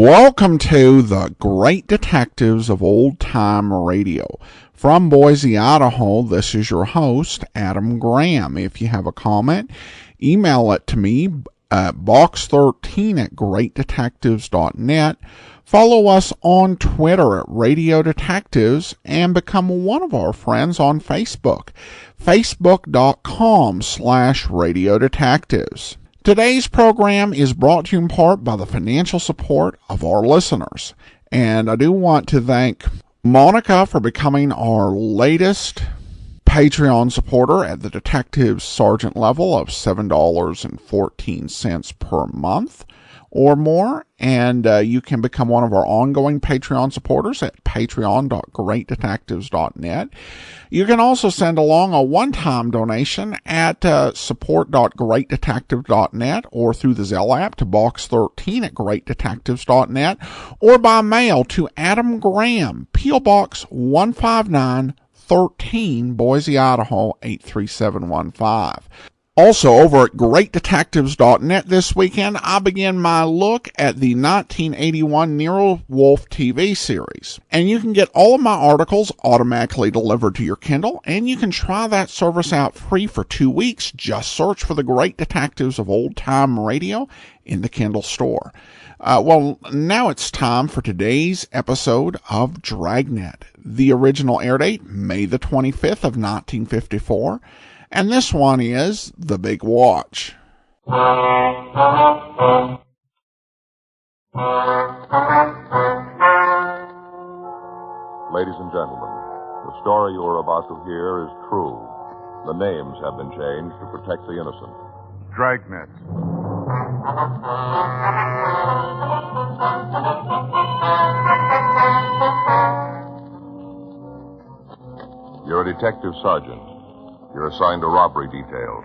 Welcome to the Great Detectives of Old Time Radio. From Boise, Idaho, this is your host, Adam Graham. If you have a comment, email it to me at box13@greatdetectives.net. Follow us on Twitter at Radio Detectives and become one of our friends on Facebook, facebook.com/Radio Detectives. Today's program is brought to you in part by the financial support of our listeners. And I do want to thank Monica for becoming our latest Patreon supporter at the Detective Sergeant level of $7.14 per month or more. And you can become one of our ongoing Patreon supporters at patreon.greatdetectives.net. You can also send along a one-time donation at support.greatdetective.net or through the Zelle app to box13@greatdetectives.net or by mail to Adam Graham, P.O. Box 15913, Boise, Idaho 83715. Also, over at greatdetectives.net this weekend, I begin my look at the 1981 Nero Wolfe TV series. And you can get all of my articles automatically delivered to your Kindle, and you can try that service out free for 2 weeks. Just search for the Great Detectives of Old Time Radio in the Kindle store. Well, now it's time for today's episode of Dragnet. The original air date, May the 25th of 1954. And this one is The Big Watch. Ladies and gentlemen, the story you are about to hear is true. The names have been changed to protect the innocent. Dragnet. You're a detective sergeant. You're assigned to robbery detail.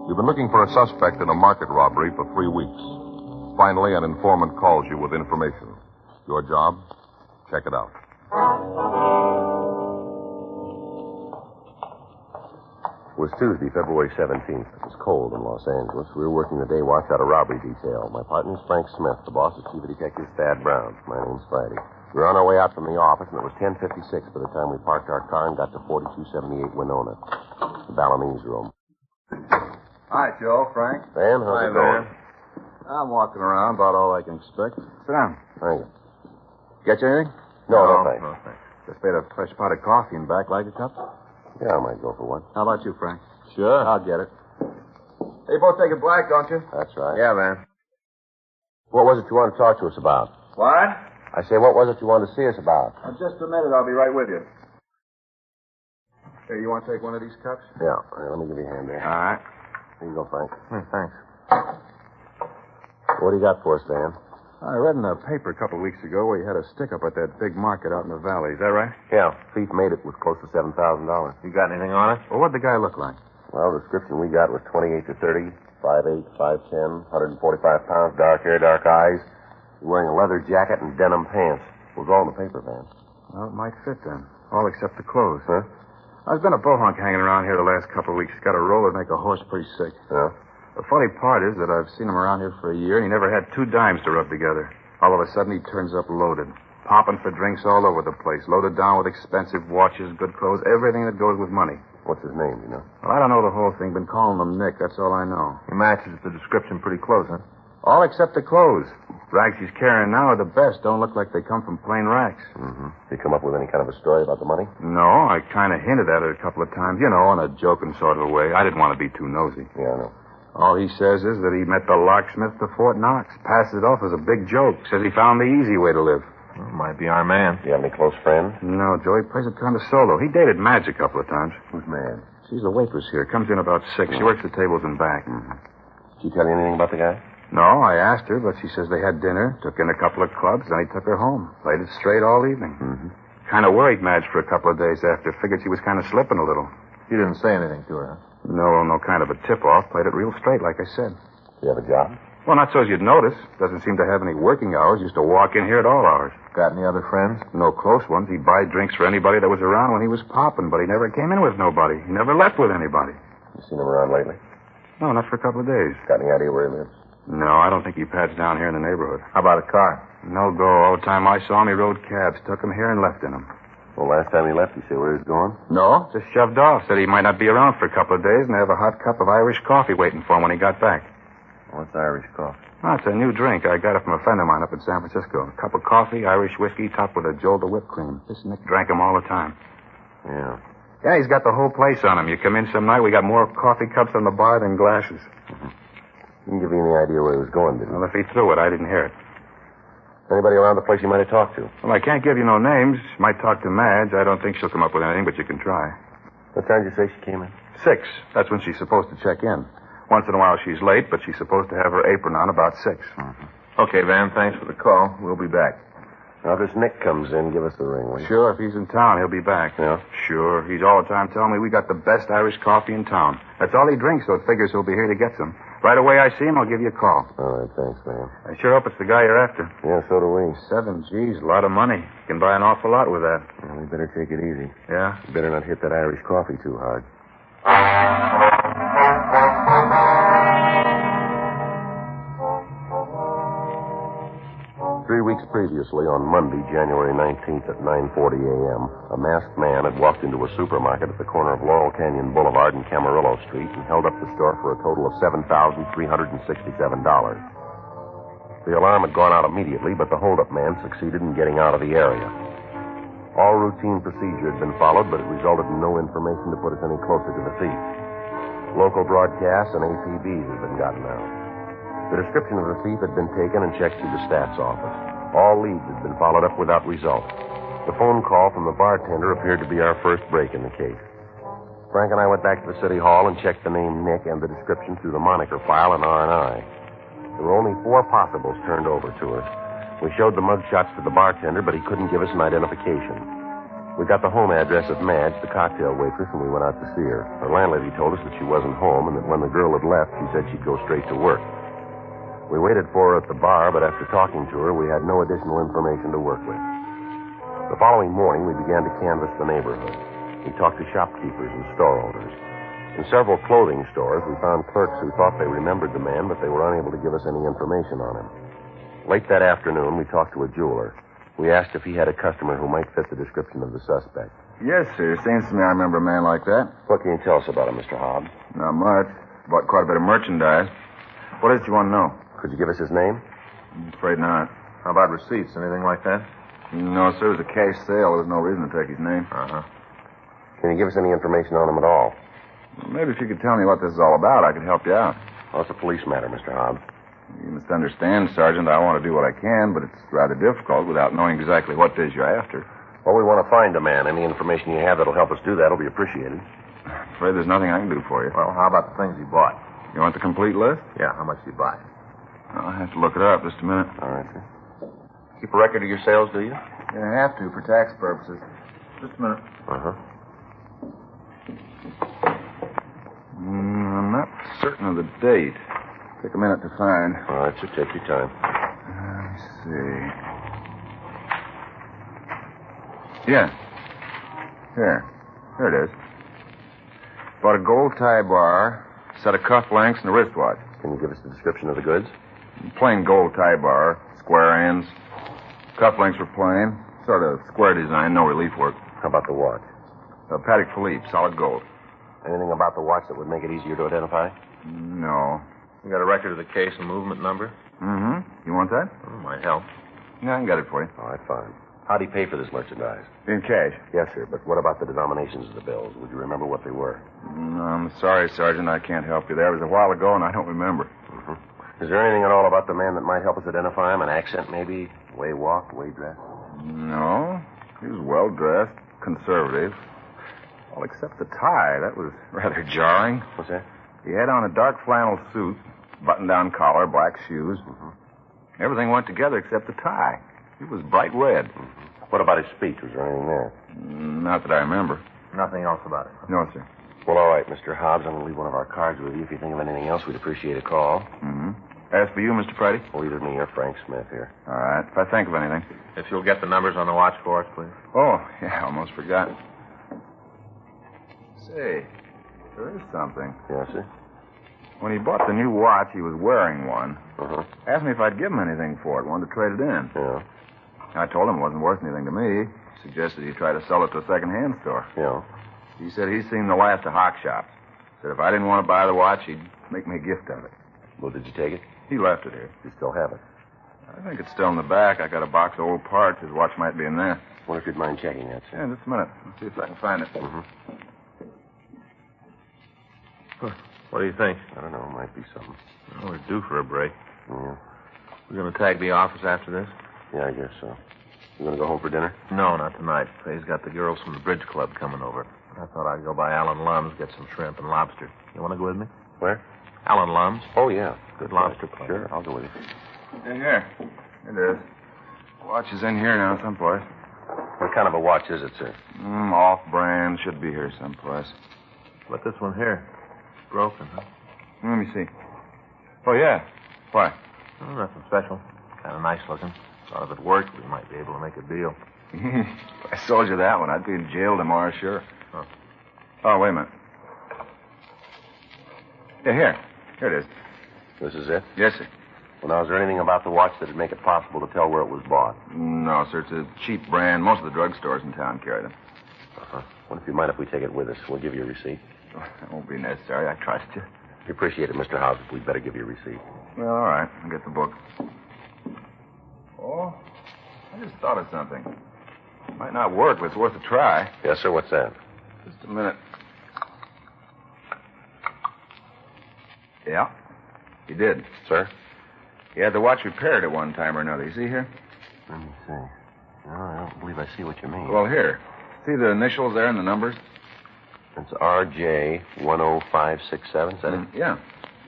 You've been looking for a suspect in a market robbery for 3 weeks. Finally, an informant calls you with information. Your job? Check it out. It was Tuesday, February 17th. It was cold in Los Angeles. We were working the day watch out of robbery detail. My partner's Frank Smith. The boss is Chief of Detective Thad Brown. My name's Friday. We were on our way out from the office, and it was 10:56 by the time we parked our car and got to 4278 Winona, the Balinese room. Hi, Joe, Frank. Van, how's it going? I'm walking around, about all I can expect. Sit down. Thank you. Get you anything? No, thanks. No, thanks. Just made a fresh pot of coffee in back. Like a cup? Yeah, I might go for one. How about you, Frank? Sure. I'll get it. Hey, you both take it black, don't you? That's right. Yeah, man. What was it you wanted to talk to us about? What? I say, what was it you wanted to see us about? Just a minute. I'll be right with you. Hey, you want to take one of these cups? Yeah. Here, let me give you a hand there. All right. Here you go, Frank. Thanks. What do you got for us, Van? I read in the paper a couple of weeks ago where you had a stick-up at that big market out in the valley. Is that right? Yeah. Thief made it with close to $7,000. You got anything on it? Well, what'd the guy look like? Well, the description we got was 28 to 30, 5'8", 5'10", 145 pounds, dark hair, dark eyes. Wearing a leather jacket and denim pants. It was all in the paper, Van. Well, it might fit then. All except the clothes. Huh? There's been a bohunk hanging around here the last couple of weeks. Got a roll that'd make a horse pretty sick. Yeah? The funny part is that I've seen him around here for a year, and he never had 2 dimes to rub together. All of a sudden, he turns up loaded. Popping for drinks all over the place. Loaded down with expensive watches, good clothes, everything that goes with money. What's his name, you know? Well, I don't know the whole thing. Been calling him Nick. That's all I know. He matches the description pretty close, huh? All except the clothes. Rags he's carrying now are the best. Don't look like they come from plain racks. Mm-hmm. Did you come up with any kind of a story about the money? No, I kind of hinted at it a couple of times. You know, in a joking sort of way. I didn't want to be too nosy. Yeah, I know. All he says is that he met the locksmith to Fort Knox. Passed it off as a big joke. Says he found the easy way to live. Well, might be our man. Do you have any close friends? No, Joey plays it kind of solo. He dated Madge a couple of times. Who's man? She's a waitress here. Comes in about 6. She works the tables in back. Mm-hmm. Did she tell you anything about the guy? No, I asked her, but she says they had dinner, took in a couple of clubs, then he took her home. Played it straight all evening. Mm-hmm. Kind of worried Madge for a couple of days after. Figured she was kind of slipping a little. You didn't say anything to her, huh? No kind of a tip-off. Played it real straight, like I said. Do you have a job? Well, not so as you'd notice. Doesn't seem to have any working hours. Used to walk in here at all hours. Got any other friends? No close ones. He'd buy drinks for anybody that was around when he was popping, but he never came in with nobody. He never left with anybody. You seen him around lately? No, not for a couple of days. Got any idea where he lives? No, I don't think he pads down here in the neighborhood. How about a car? No go. All the time I saw him, he rode cabs, took him here and left in them. Well, last time he left, he said where he was going? No? Just shoved off. Said he might not be around for a couple of days and have a hot cup of Irish coffee waiting for him when he got back. What's Irish coffee? Oh, it's a new drink. I got it from a friend of mine up in San Francisco. A cup of coffee, Irish whiskey, topped with a jolt of whipped cream. This Nick drank 'em all the time. Yeah. Yeah, he's got the whole place on him. You come in some night, we got more coffee cups on the bar than glasses. Didn't give you any idea where he was going, did he? Well, if he threw it, I didn't hear it. Anybody around the place you might have talked to? Well, I can't give you no names. Might talk to Madge. I don't think she'll come up with anything, but you can try. What time did you say she came in? 6. That's when she's supposed to check in. Once in a while she's late, but she's supposed to have her apron on about 6. Okay, Van, thanks for the call. We'll be back. Now, if this Nick comes in, give us the ring, will you? Sure, if he's in town, he'll be back. Yeah? Sure. He's all the time telling me we got the best Irish coffee in town. That's all he drinks, so it figures he'll be here to get some. Right away I see him, I'll give you a call. All right, thanks, man. I sure hope it's the guy you're after. Yeah, so do we. 7 G's, a lot of money. You can buy an awful lot with that. Well, we better take it easy. Yeah? You better not hit that Irish coffee too hard. 3 weeks previously, on Monday, January 19th at 9:40 a.m., a masked man had walked into a supermarket at the corner of Laurel Canyon Boulevard and Camarillo Street and held up the store for a total of $7,367. The alarm had gone out immediately, but the holdup man succeeded in getting out of the area. All routine procedure had been followed, but it resulted in no information to put us any closer to the thief. Local broadcasts and APBs had been gotten out. The description of the thief had been taken and checked through the stats office. All leads had been followed up without result. The phone call from the bartender appeared to be our first break in the case. Frank and I went back to the city hall and checked the name Nick and the description through the moniker file in R&I. There were only 4 possibles turned over to us. We showed the mugshots to the bartender, but he couldn't give us an identification. We got the home address of Madge, the cocktail waitress, and we went out to see her. Her landlady told us that she wasn't home and that when the girl had left, she said she'd go straight to work. We waited for her at the bar, but after talking to her, we had no additional information to work with. The following morning, we began to canvass the neighborhood. We talked to shopkeepers and store owners. In several clothing stores, we found clerks who thought they remembered the man, but they were unable to give us any information on him. Late that afternoon, we talked to a jeweler. We asked if he had a customer who might fit the description of the suspect. Yes, sir. Seems to me I remember a man like that. What can you tell us about him, Mr. Hobbs? Not much. Bought quite a bit of merchandise. What else do you want to know? Could you give us his name? I'm afraid not. How about receipts? Anything like that? No, sir. It was a cash sale. There's no reason to take his name. Uh-huh. Can you give us any information on him at all? Maybe if you could tell me what this is all about, I could help you out. Well, it's a police matter, Mr. Hobbs. You must understand, Sergeant, I want to do what I can, but it's rather difficult without knowing exactly what it is you're after. Well, we want to find a man. Any information you have that'll help us do that will be appreciated. I'm afraid there's nothing I can do for you. Well, how about the things he bought? You want the complete list? Yeah, how much did he buy? I'll have to look it up. Just a minute. All right, sir. Keep a record of your sales, do you? You have to for tax purposes. Just a minute. Uh-huh. I'm not certain of the date. Take a minute to find. All right, sir. Take your time. Let me see. Yeah. Here it is. Bought a gold tie bar, set of cufflinks, and a wristwatch. Can you give us the description of the goods? Plain gold tie bar, square ends. Cufflinks were plain. Sort of square design, no relief work. How about the watch? A Patek Philippe, solid gold. Anything about the watch that would make it easier to identify? No. You got a record of the case and movement number? Mm-hmm. You want that? Oh, might help. Yeah, I can get it for you. All right, fine. How'd he pay for this merchandise? In cash. Yes, sir, but what about the denominations of the bills? Would you remember what they were? No, I'm sorry, Sergeant. I can't help you there. It was a while ago, and I don't remember. Mm-hmm. Is there anything at all about the man that might help us identify him? An accent, maybe? Way walked, way dressed? No. He was well-dressed, conservative. All except the tie. That was rather jarring. What's that? He had on a dark flannel suit, button-down collar, black shoes. Mm-hmm. Everything went together except the tie. It was bright red. Mm-hmm. What about his speech? Was there anything there? Not that I remember. Nothing else about it? No, sir. Well, all right, Mr. Hobbs. I'm going to leave one of our cards with you. If you think of anything else, we'd appreciate a call. Mm-hmm. As for you, Mr. Friday? Well, either me or Frank Smith here. All right. If I think of anything. If you'll get the numbers on the watch for us, please. Oh, yeah, almost forgot. Say, there is something. Yes, sir? When he bought the new watch, he was wearing one. Uh-huh. Asked me if I'd give him anything for it. Wanted to trade it in. Yeah. I told him it wasn't worth anything to me. Suggested he try to sell it to a second-hand store. Yeah. He said he's seen the last of hock shops. Said if I didn't want to buy the watch, he'd make me a gift of it. Well, did you take it? He left it here. You still have it. I think it's still in the back. I got a box of old parts. His watch might be in there. Wonder if you'd mind checking that, sir. Yeah, just a minute. Let's see if I can find it. Mm-hmm. What do you think? I don't know. Might be something. Well, we're due for a break. Yeah. We're going to tag the office after this? Yeah, I guess so. You going to go home for dinner? No, not tonight. Fay's got the girls from the bridge club coming over. I thought I'd go by Alan Lum's, get some shrimp and lobster. You want to go with me? Where? Alan Lum's. Oh, yeah. Good lobster place. Sure, I'll go with you. Here. It is. Watch is in here now someplace. What kind of a watch is it, sir? Off-brand. Should be here someplace. But this one here. Broken, huh? Let me see. Oh, yeah. Why? Oh, nothing special. Kind of nice looking. Thought if it worked, we might be able to make a deal. If I sold you that one, I'd be in jail tomorrow, sure. Huh. Oh, wait a minute. Yeah, here. Here it is. This is it? Yes, sir. Well, now, is there anything about the watch that would make it possible to tell where it was bought? No, sir. It's a cheap brand. Most of the drugstores in town carry them. Uh-huh. What if you mind if we take it with us? We'll give you a receipt. That won't be necessary. I trust you. We appreciate it, Mr. House. We'd better give you a receipt. Well, all right. I'll get the book. Oh, I just thought of something. Might not work, but it's worth a try. Yes, sir. What's that? Just a minute. Yeah, he did. Sir? He had the watch repaired at one time or another. You see here? Let me see. No, I don't believe I see what you mean. Well, here. See the initials there and the numbers? It's RJ 10567, is that it? Yeah.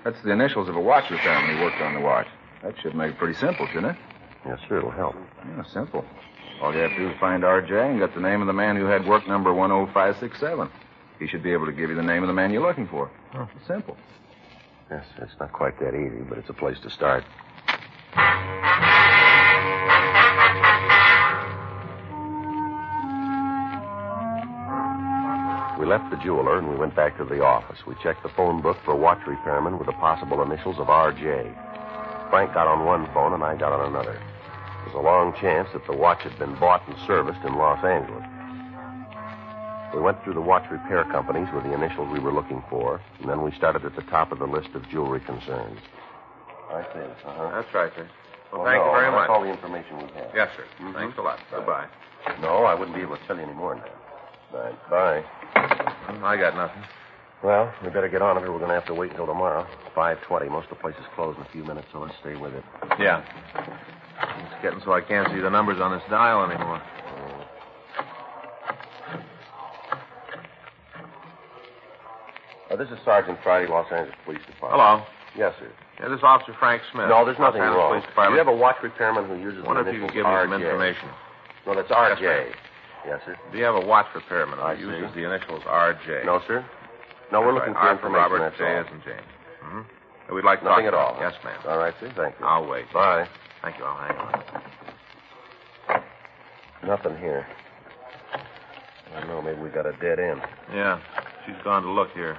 That's the initials of a watch repairman who worked on the watch. That should make it pretty simple, shouldn't it? Yes, sir. It'll help. Yeah, simple. All you have to do is find RJ and get the name of the man who had work number 10567. He should be able to give you the name of the man you're looking for. Oh, simple. Yes, it's not quite that easy, but it's a place to start. We left the jeweler and we went back to the office. We checked the phone book for a watch repairman with the possible initials of R.J. Frank got on one phone and I got on another. There was a long chance that the watch had been bought and serviced in Los Angeles. We went through the watch repair companies with the initials we were looking for, and then we started at the top of the list of jewelry concerns. I see. Uh-huh. That's right, sir. Well, thank you very much. That's all the information we have. Yes, sir. Mm-hmm. Thanks a lot. Goodbye. No, I wouldn't be able to tell you any more than that. Bye. I got nothing. Well, we better get on it or we're going to have to wait until tomorrow. 5:20. Most of the place is closed in a few minutes, so let's stay with it. Yeah. It's getting so I can't see the numbers on this dial anymore. This is Sergeant Friday, Los Angeles Police Department. Hello. Yes, sir. Yeah, this is Officer Frank Smith. No, there's nothing Los Angeles wrong. Police Department. Do you have a watch repairman who uses Wonder the if you initials could give me some RJ? information. No, that's R.J. Yes, Yes, sir. Do you have a watch repairman I who see. uses the initials R.J.? No, sir. No, we're looking for R for information, Robert, that's J all. as in James. Mm-hmm. We'd like to Nothing talk at all. Yes, ma'am. All right, sir. Thank you. I'll wait. Bye. Thank you. I'll hang on. Nothing here. I don't know. Maybe we got a dead end. Yeah. She's gone to look here.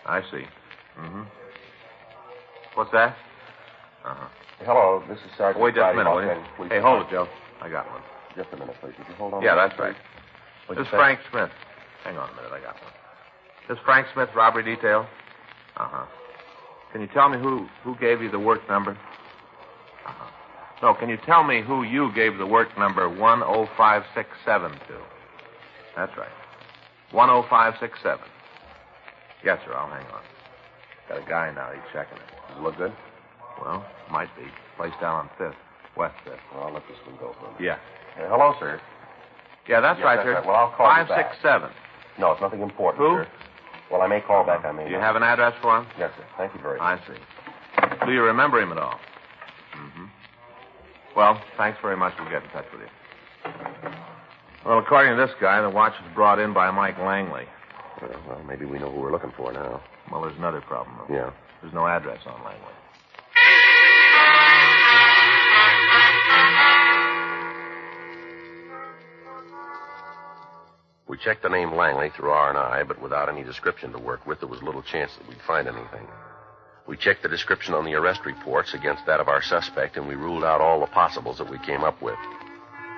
I see. Mm-hmm. What's that? Uh-huh. Hello, this is Sergeant Wait just a Friday, minute, Los will you? Angeles Police Hey, hold it, Department. Joe. I got one. Just a minute, please. Would you hold on? Yeah, a minute, that's right. please? What'd This you is say? Frank Smith. Hang on a minute. I got one. This is Frank Smith, robbery detail? Uh-huh. Can you tell me who gave you the work number? Uh-huh. No, can you tell me who you gave the work number 10567 to? That's right. 10567. Yes, sir. I'll hang on. Got a guy now. He's checking it. Does it look good? Well, might be. Place down on 5th. West 5th. Well, I'll let this one go for a minute. Yeah. Hello, sir. Yeah, that's Yes, right, that's sir. right. Well, I'll call you back. 567. No, it's nothing important, Who? sir. Well, I may call back. I may Do you not. have an address for him? Yes, sir. Thank you very much. I see. Do you remember him at all? Mm-hmm. Well, thanks very much. We'll get in touch with you. Well, according to this guy, the watch was brought in by Mike Langley. Well, maybe we know who we're looking for now. Well, there's another problem, though. Yeah. There's no address on Langley. We checked the name Langley through R&I, but without any description to work with, there was little chance that we'd find anything. We checked the description on the arrest reports against that of our suspect, and we ruled out all the possibles that we came up with.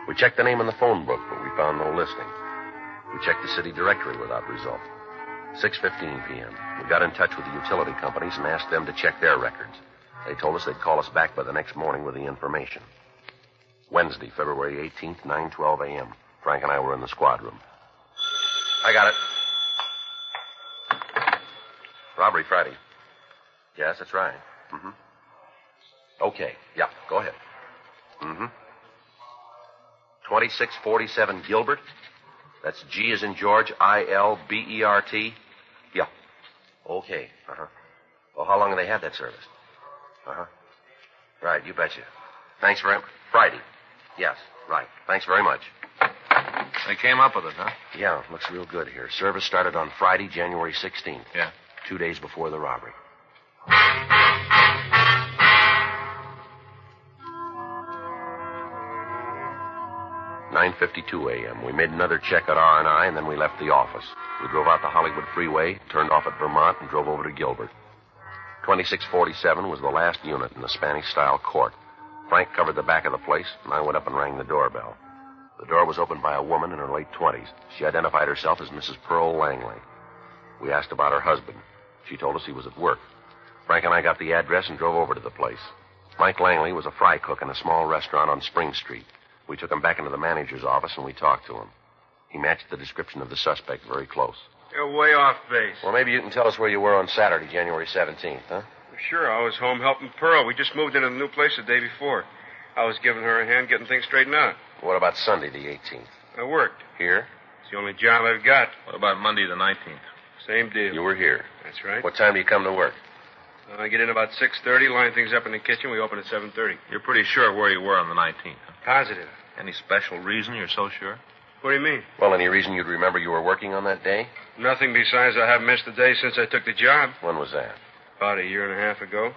We checked the name in the phone book, but we found no listing. We checked the city directory without result. 6:15 p.m. We got in touch with the utility companies and asked them to check their records. They told us they'd call us back by the next morning with the information. Wednesday, February 18th, 9:12 a.m. Frank and I were in the squad room. I got it. Robbery Friday. Yes, that's right. Mm-hmm. Okay. Yeah, go ahead. Mm-hmm. 2647 Gilbert. That's G as in George, I-L-B-E-R-T. Yeah. Okay. Uh-huh. Well, how long have they had that service? Uh-huh. Right, you betcha. Thanks very much. Friday. Yes, right. Thanks very much. They came up with it, huh? Yeah, looks real good here. Service started on Friday, January 16th. Yeah. 2 days before the robbery. 9:52 a.m. We made another check at R&I, and then we left the office. We drove out the Hollywood Freeway, turned off at Vermont, and drove over to Gilbert. 2647 was the last unit in the Spanish-style court. Frank covered the back of the place, and I went up and rang the doorbell. The door was opened by a woman in her late 20s. She identified herself as Mrs. Pearl Langley. We asked about her husband. She told us he was at work. Frank and I got the address and drove over to the place. Mike Langley was a fry cook in a small restaurant on Spring Street. We took him back into the manager's office, and we talked to him. He matched the description of the suspect very close. You're way off base. Well, maybe you can tell us where you were on Saturday, January 17th, huh? Sure, I was home helping Pearl. We just moved into the new place the day before. I was giving her a hand getting things straightened out. What about Sunday, the 18th? I worked. Here? It's the only job I've got. What about Monday the 19th? Same deal. You were here. That's right. What time do you come to work? I get in about 6:30, line things up in the kitchen. We open at 7:30. You're pretty sure where you were on the 19th, huh? Positive. Any special reason you're so sure? What do you mean? Well, any reason you'd remember you were working on that day? Nothing besides I haven't missed a day since I took the job. When was that? About a year and a half ago.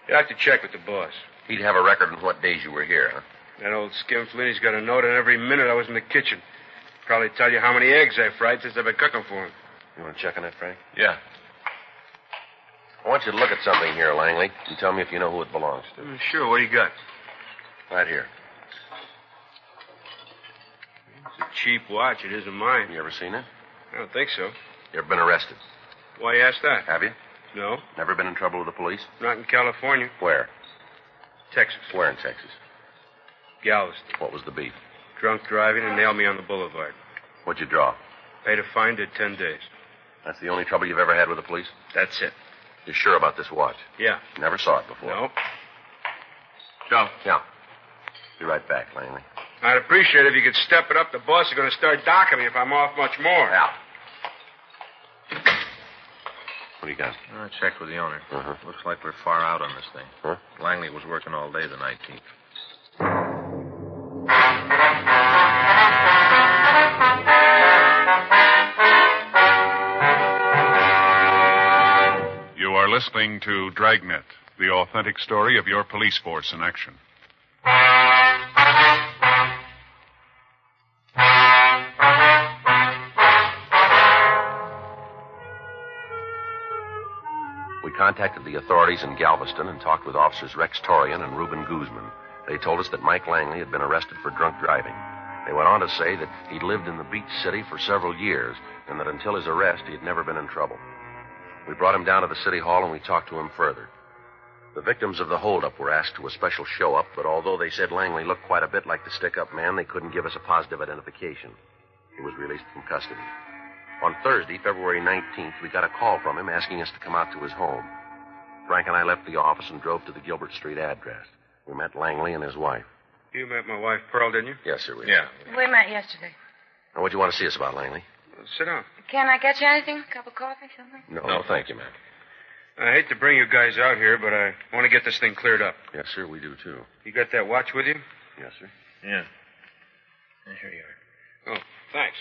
You have to check with the boss. He'd have a record on what days you were here, huh? That old skinflint, he's got a note on every minute I was in the kitchen. Probably tell you how many eggs I fried since I've been cooking for him. You want to check on that, Frank? Yeah. I want you to look at something here, Langley, and tell me if you know who it belongs to. Sure, what do you got? Right here. It's a cheap watch. It isn't mine. You ever seen it? I don't think so. You ever been arrested? Why you ask that? Have you? No, Never been in trouble with the police? not in California. Where? Texas. Where in Texas? Galveston. What was the beef? Drunk driving and nailed me on the boulevard. What'd you draw? Paid a fine, did 10 days. That's the only trouble you've ever had with the police? That's it. You're sure about this watch? Yeah. Never saw it before? No. Joe. Yeah. Be right back, Langley. I'd appreciate it if you could step it up. The boss is going to start docking me if I'm off much more. Yeah. What do you got? I checked with the owner. Uh-huh. Looks like we're far out on this thing. Huh? Langley was working all day the 19th. You are listening to Dragnet, the authentic story of your police force in action. We contacted the authorities in Galveston and talked with officers Rex Torian and Reuben Guzman. They told us that Mike Langley had been arrested for drunk driving. They went on to say that he'd lived in the beach city for several years and that until his arrest, he had never been in trouble. We brought him down to the city hall and we talked to him further. The victims of the holdup were asked to a special show-up, but although they said Langley looked quite a bit like the stick-up man, they couldn't give us a positive identification. He was released from custody. On Thursday, February 19th, we got a call from him asking us to come out to his home. Frank and I left the office and drove to the Gilbert Street address. We met Langley and his wife. You met my wife, Pearl, didn't you? Yes, sir, we did. Yeah. We met yesterday. Now, what'd you want to see us about, Langley? Sit down. Can I get you anything? A cup of coffee, something? No, thank you, ma'am. I hate to bring you guys out here, but I want to get this thing cleared up. Yes, sir, we do, too. You got that watch with you? Yes, sir. Yeah. Here you are. Oh, thanks.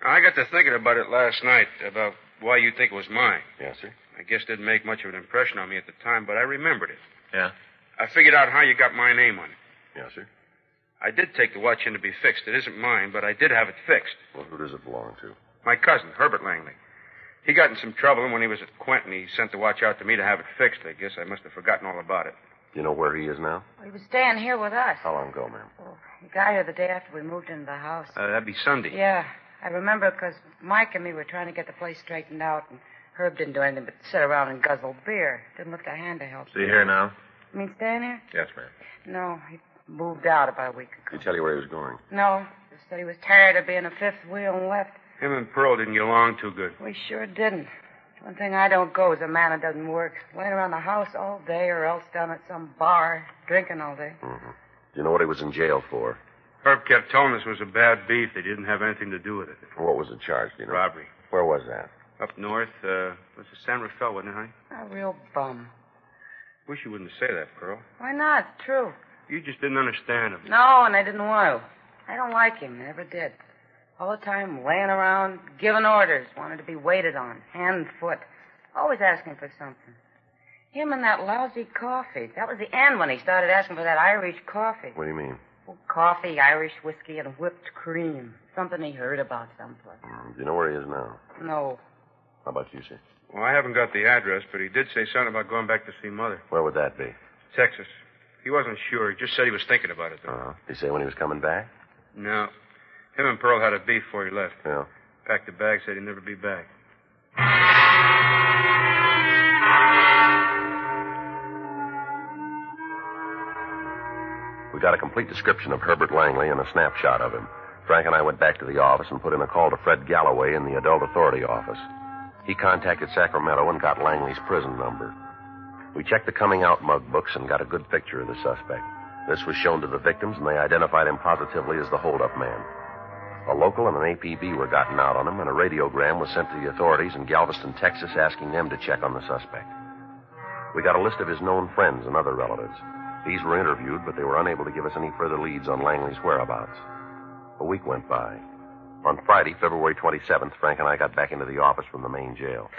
I got to thinking about it last night, about why you think it was mine. Yes, sir. I guess it didn't make much of an impression on me at the time, but I remembered it. Yeah? I figured out how you got my name on it. Yes, sir. I did take the watch in to be fixed. It isn't mine, but I did have it fixed. Well, who does it belong to? My cousin, Herbert Langley. He got in some trouble, and when he was at Quentin, he sent the watch out to me to have it fixed. I guess I must have forgotten all about it. Do you know where he is now? Well, he was staying here with us. How long ago, ma'am? Oh, he got here the day after we moved into the house. That'd be Sunday. Yeah, I remember because Mike and me were trying to get the place straightened out, and Herb didn't do anything but sit around and guzzle beer. Didn't lift a hand to help. Is he here now? You mean staying here? Yes, ma'am. No, he moved out about a week ago. Did he tell you where he was going? No, just said he was tired of being a fifth wheel and left. Him and Pearl didn't get along too good. We sure didn't. One thing I don't go is a man that doesn't work. Laying around the house all day or else down at some bar, drinking all day. Mm-hmm. Do you know what he was in jail for? Herb kept telling us it was a bad beef. They didn't have anything to do with it. What was it charged, do you know? Robbery. Where was that? Up north, was it San Rafael, wasn't it, honey? A real bum. Wish you wouldn't say that, Pearl. Why not? True. You just didn't understand him. No, and I didn't want to. I don't like him. Never did. All the time laying around, giving orders, wanted to be waited on, hand and foot. Always asking for something. Him and that lousy coffee. That was the end when he started asking for that Irish coffee. What do you mean? Oh, coffee, Irish whiskey, and whipped cream. Something he heard about someplace. Do you know where he is now? No. How about you, sir? Well, I haven't got the address, but he did say something about going back to see Mother. Where would that be? Texas. He wasn't sure. He just said he was thinking about it, though. Uh-huh. Did he say when he was coming back? No. Him and Pearl had a beef before he left. Yeah. Packed a bag, said he'd never be back. We got a complete description of Herbert Langley and a snapshot of him. Frank and I went back to the office and put in a call to Fred Galloway in the Adult Authority office. He contacted Sacramento and got Langley's prison number. We checked the coming out mug books and got a good picture of the suspect. This was shown to the victims, and they identified him positively as the holdup man. A local and an APB were gotten out on him, and a radiogram was sent to the authorities in Galveston, Texas, asking them to check on the suspect. We got a list of his known friends and other relatives. These were interviewed, but they were unable to give us any further leads on Langley's whereabouts. A week went by. On Friday, February 27th, Frank and I got back into the office from the main jail.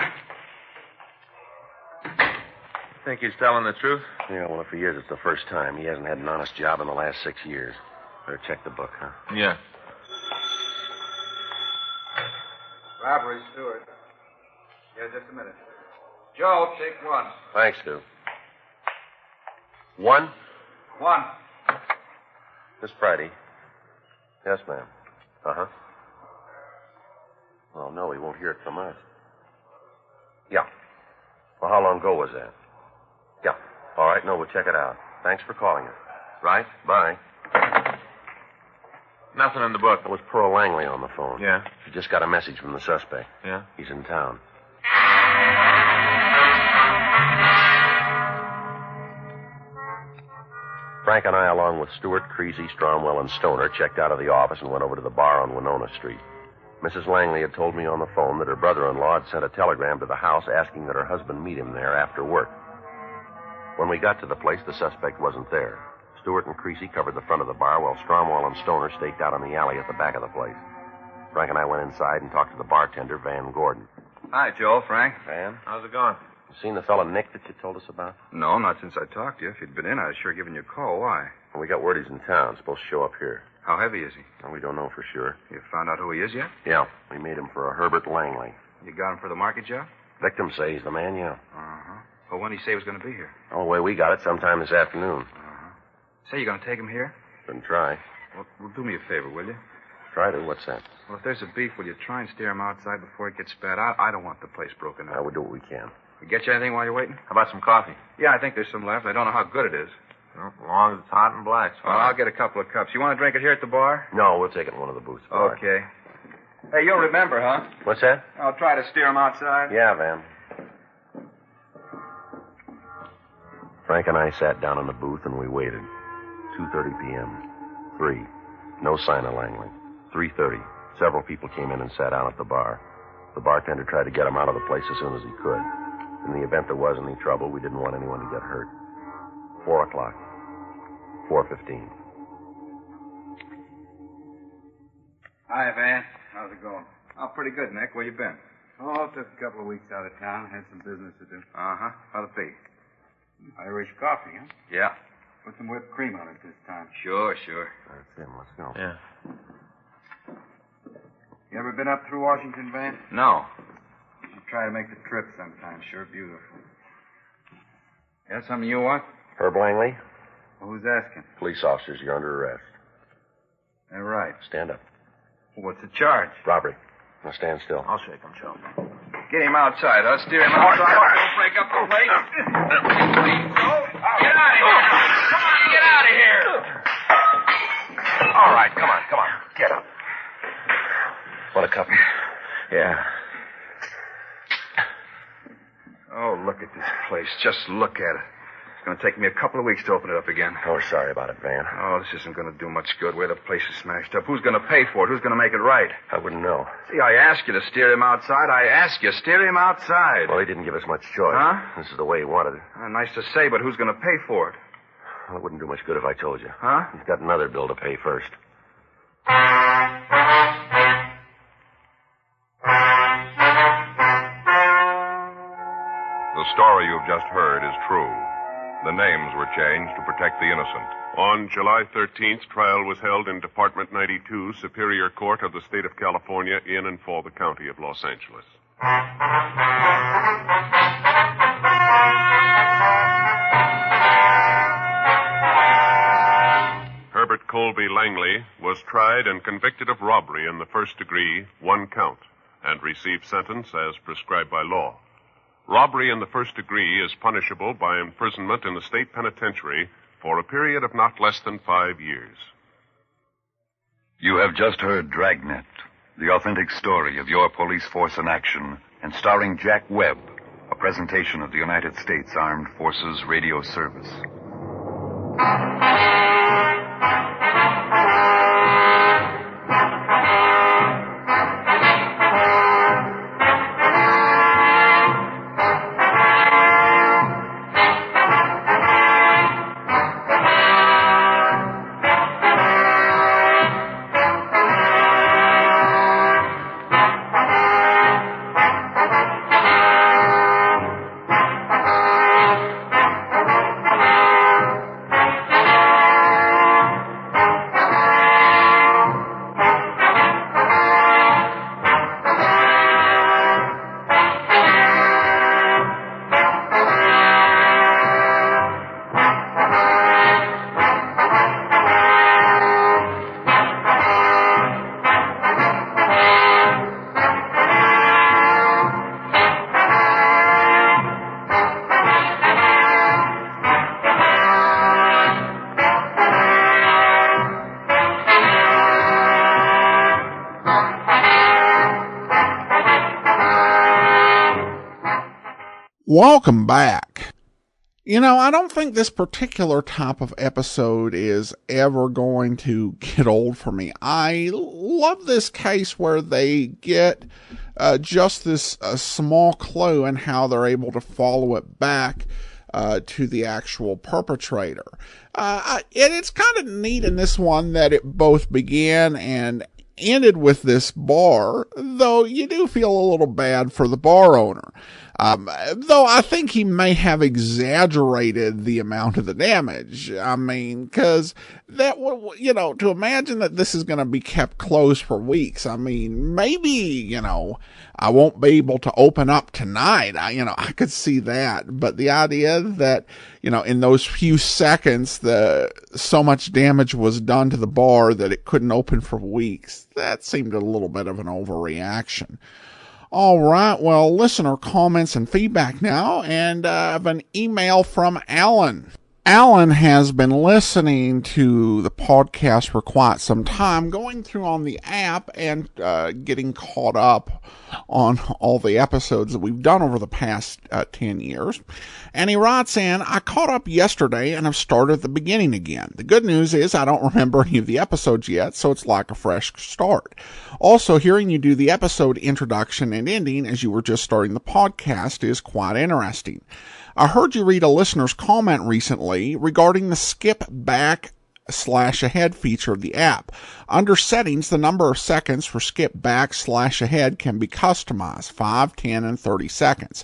Think he's telling the truth? Yeah, well, if he is, it's the first time. He hasn't had an honest job in the last 6 years. Better check the book, huh? Yeah. Robbery, Stewart. Yeah, just a minute. Joe, take one. Thanks, Stu. One? One. This Friday. Yes, ma'am. Uh-huh. Well, no, he won't hear it from us. Yeah. Well, how long ago was that? Yeah. All right, no, we'll check it out. Thanks for calling us. Right? Bye. Nothing in the book. It was Pearl Langley on the phone. Yeah? She just got a message from the suspect. Yeah? He's in town. Frank and I, along with Stewart, Creasy, Stromwell, and Stoner, checked out of the office and went over to the bar on Winona Street. Mrs. Langley had told me on the phone that her brother-in-law had sent a telegram to the house asking that her husband meet him there after work. When we got to the place, the suspect wasn't there. Stewart and Creasy covered the front of the bar while Stromwell and Stoner staked out on the alley at the back of the place. Frank and I went inside and talked to the bartender, Van Gordon. Hi, Joel, Frank. Van? How's it going? You seen the fella Nick that you told us about? No, not since I talked to you. If you'd been in, I'd sure given you a call. Why? Well, we got word he's in town. Supposed to show up here. How heavy is he? Well, we don't know for sure. You found out who he is yet? Yeah, we made him for a Herbert Langley. You got him for the market job? Victims say he's the man, yeah. Uh-huh. Well, when did he say he was going to be here? Oh, the way we got it, sometime this afternoon. Uh-huh. Say, you going to take him here? Then try. Well, do me a favor, will you? Try to. What's that? Well, if there's a beef, will you try and steer him outside before it gets spat out? I don't want the place broken I up. will do what we can. We get you anything while you're waiting? How about some coffee? Yeah, I think there's some left. I don't know how good it is. Well, as long as it's hot and black. Well, I'll get a couple of cups. You want to drink it here at the bar? No, we'll take it in one of the booths. Okay. Hey, you'll remember, huh? What's that? I'll try to steer him outside. Yeah, Van. Frank and I sat down in the booth and we waited. 2:30 p.m. 3. No sign of Langley. 3:30. Several people came in and sat down at the bar. The bartender tried to get him out of the place as soon as he could. In the event there was any trouble, we didn't want anyone to get hurt. 4 o'clock. 4:15. Hi, Van. How's it going? Oh, pretty good, Nick. Where you been? Oh, took a couple of weeks out of town. Had some business to do. Uh-huh. How'd it be? Irish coffee, huh? Yeah. Put some whipped cream on it this time. Sure. That's him. Let's go. Yeah. You ever been up through Washington, Van? No. You should try to make the trip sometime. Sure beautiful. Got something you want? Herb Langley, Well, who's asking? police officers, you're under arrest. All right. Stand up. What's the charge? Robbery. Now stand still. I'll shake him, Joe. Get him outside, huh? Steer him outside. Don't break up the place. Get out of here. Come on, get out of here. All right, come on. Get up. Want a cup? Yeah. Oh, look at this place. Just look at it. It's going to take me a couple of weeks to open it up again. Oh, sorry about it, Van. Oh, this isn't going to do much good where the place is smashed up. Who's going to pay for it? Who's going to make it right? I wouldn't know. See, I asked you to steer him outside. Steer him outside. Well, he didn't give us much choice. Huh? This is the way he wanted it. Nice to say, but who's going to pay for it? Well, it wouldn't do much good if I told you. Huh? He's got another bill to pay first. The story you've just heard is true. The names were changed to protect the innocent. On July 13th, trial was held in Department 92, Superior Court of the State of California, in and for the County of Los Angeles. Herbert Colby Langley was tried and convicted of robbery in the first degree, 1 count, and received sentence as prescribed by law. Robbery in the first degree is punishable by imprisonment in the state penitentiary for a period of not less than 5 years. You have just heard Dragnet, the authentic story of your police force in action, and starring Jack Webb, a presentation of the United States Armed Forces Radio Service. Welcome back. You know, I don't think this particular type of episode is ever going to get old for me. I love this case where they get just this small clue and how they're able to follow it back to the actual perpetrator. And it's kind of neat in this one that it both began and ended with this bar, though you do feel a little bad for the bar owner. Though I think he may have exaggerated the amount of the damage. I mean, cause that would, you know, to imagine that this is going to be kept closed for weeks. I mean, maybe, you know, I won't be able to open up tonight. I could see that, but the idea that, you know, in those few seconds, so much damage was done to the bar that it couldn't open for weeks, that seemed a little bit of an overreaction. All right, well, listener comments and feedback now, and I have an email from Alan. Alan has been listening to the podcast for quite some time, going through on the app and getting caught up on all the episodes that we've done over the past 10 years. And he writes in, I caught up yesterday and have started at the beginning again. The good news is I don't remember any of the episodes yet, so it's like a fresh start. Also, hearing you do the episode introduction and ending as you were just starting the podcast is quite interesting. I heard you read a listener's comment recently regarding the skip back back/ahead feature of the app. Under settings, the number of seconds for skip back/ahead can be customized, 5, 10, and 30 seconds.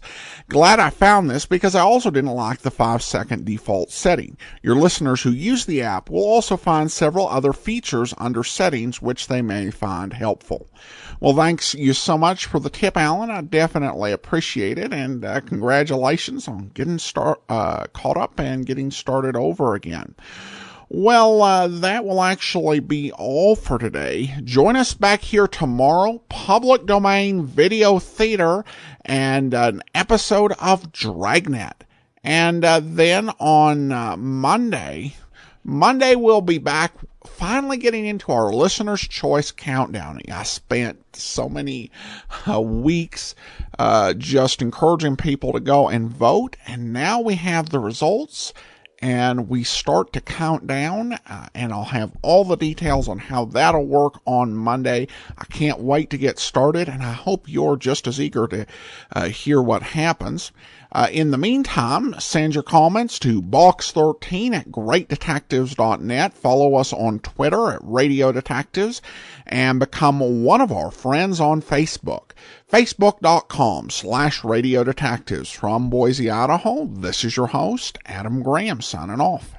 Glad I found this because I also didn't like the 5-second default setting. Your listeners who use the app will also find several other features under settings which they may find helpful. Well, thanks you so much for the tip, Alan. I definitely appreciate it, and congratulations on getting caught up and getting started over again. Well, that will actually be all for today. Join us back here tomorrow, Public Domain Video Theater, and an episode of Dragnet. And then on Monday we'll be back finally getting into our Listener's Choice Countdown. I spent so many weeks just encouraging people to go and vote, and now we have the results. And we start to count down, and I'll have all the details on how that'll work on Monday. I can't wait to get started, and I hope you're just as eager to hear what happens. In the meantime, send your comments to box13@greatdetectives.net. Follow us on Twitter at Radio Detectives, and become one of our friends on Facebook. Facebook.com/Radio Detectives. From Boise, Idaho, this is your host, Adam Graham, signing off.